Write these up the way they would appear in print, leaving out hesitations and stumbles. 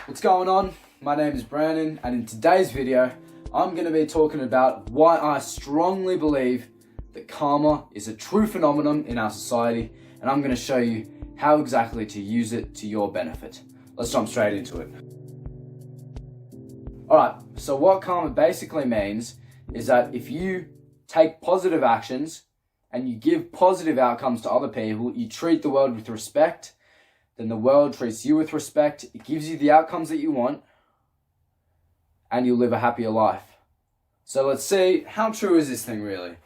What's going on? My name is Brandon, and in today's video, I'm going to be talking about why I strongly believe that karma is a true phenomenon in our society, and I'm going to show you how exactly to use it to your benefit. Let's jump straight into it. Alright, so what karma basically means is that if you take positive actions and you give positive outcomes to other people, you treat the world with respect, then the world treats you with respect, it gives you the outcomes that you want, and you'll live a happier life. So let's see, how true is this thing really?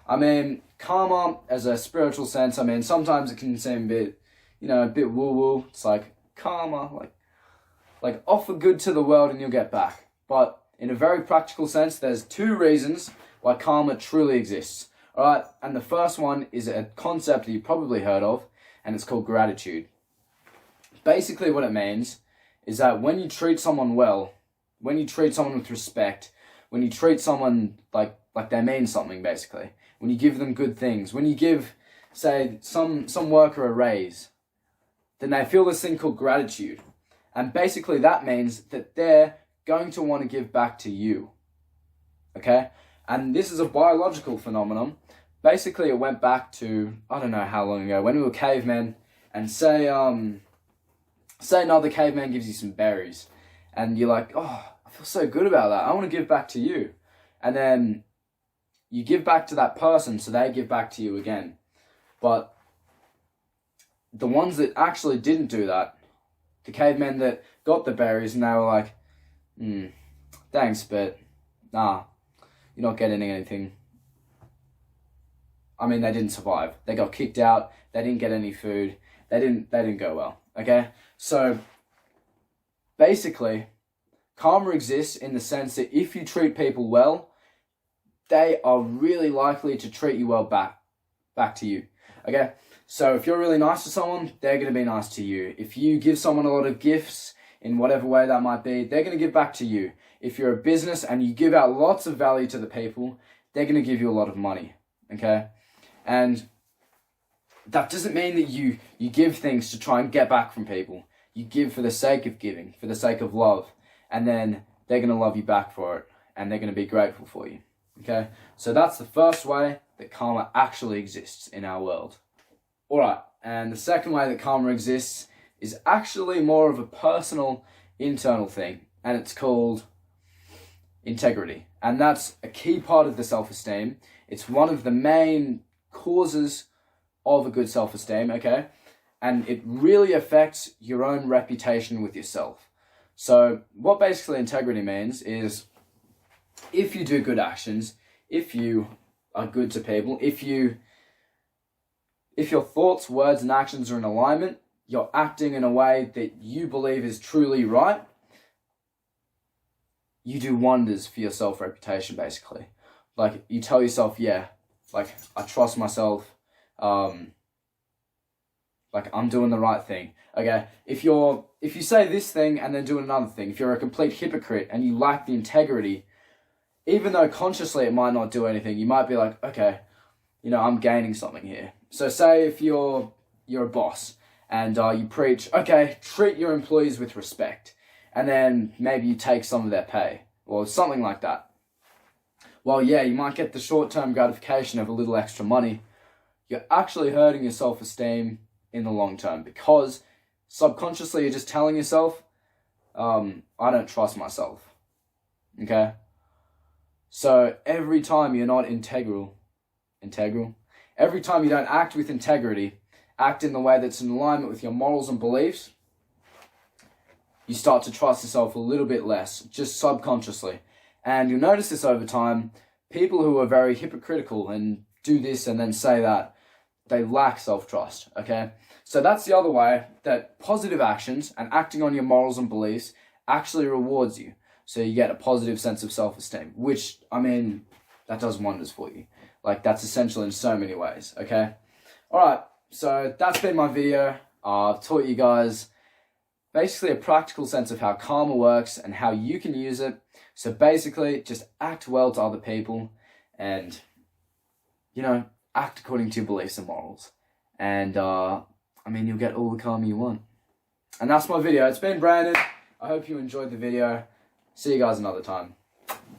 I mean, karma as a spiritual sense, sometimes it can seem a bit woo-woo. It's like karma, like offer good to the world and you'll get back. But in a very practical sense, there's two reasons why karma truly exists. Alright, and the first one is a concept that you've probably heard of, and it's called gratitude. Basically what it means is that when you treat someone well, when you treat someone with respect, when you treat someone like they mean something basically, when you give them good things, when you give, say, some worker a raise, then they feel this thing called gratitude. And basically that means that they're going to want to give back to you. Okay? And this is a biological phenomenon. Basically it went back to, I don't know how long ago, when we were cavemen, and say another caveman gives you some berries, and you're like, oh, I feel so good about that, I want to give back to you. And then you give back to that person, so they give back to you again. But the ones that actually didn't do that, the cavemen that got the berries, and they were like, thanks, but nah, you're not getting anything. They didn't survive. They got kicked out, they didn't get any food, they didn't go well. Okay, so basically, karma exists in the sense that if you treat people well, they are really likely to treat you well back to you. Okay, so if you're really nice to someone, they're going to be nice to you. If you give someone a lot of gifts, in whatever way that might be, they're going to give back to you. If you're a business and you give out lots of value to the people, they're going to give you a lot of money. Okay, and that doesn't mean that you give things to try and get back from people. You give for the sake of giving, for the sake of love, and then they're going to love you back for it, and they're going to be grateful for you. Okay, so that's the first way that karma actually exists in our world. Alright, and the second way that karma exists is actually more of a personal, internal thing, and it's called integrity. And that's a key part of the self-esteem. It's one of the main causes of a good self-esteem, okay? And it really affects your own reputation with yourself. So what basically integrity means is if you do good actions, if you are good to people, if your thoughts, words, and actions are in alignment, you're acting in a way that you believe is truly right, you do wonders for your self-reputation, basically. Like, you tell yourself, yeah, like, I trust myself, I'm doing the right thing. Okay, if you say this thing and then do another thing, if you're a complete hypocrite and you lack the integrity, even though consciously it might not do anything, you might be like, okay, I'm gaining something here. So say if you're a boss and you preach, okay, treat your employees with respect, and then maybe you take some of their pay, or something like that. Well, yeah, you might get the short-term gratification of a little extra money. You're actually hurting your self-esteem in the long term, because subconsciously you're just telling yourself, I don't trust myself. Okay? So every time you're not integral, every time you don't act with integrity, act in the way that's in alignment with your morals and beliefs, you start to trust yourself a little bit less, just subconsciously. And you'll notice this over time. People who are very hypocritical and do this and then say that, they lack self-trust, okay? So that's the other way that positive actions and acting on your morals and beliefs actually rewards you. So you get a positive sense of self-esteem, which, that does wonders for you. Like, that's essential in so many ways, okay? Alright, so that's been my video. I've taught you guys basically a practical sense of how karma works and how you can use it. So basically, just act well to other people and, act according to your beliefs and morals. And, you'll get all the karma you want. And that's my video. It's been Brandon. I hope you enjoyed the video. See you guys another time.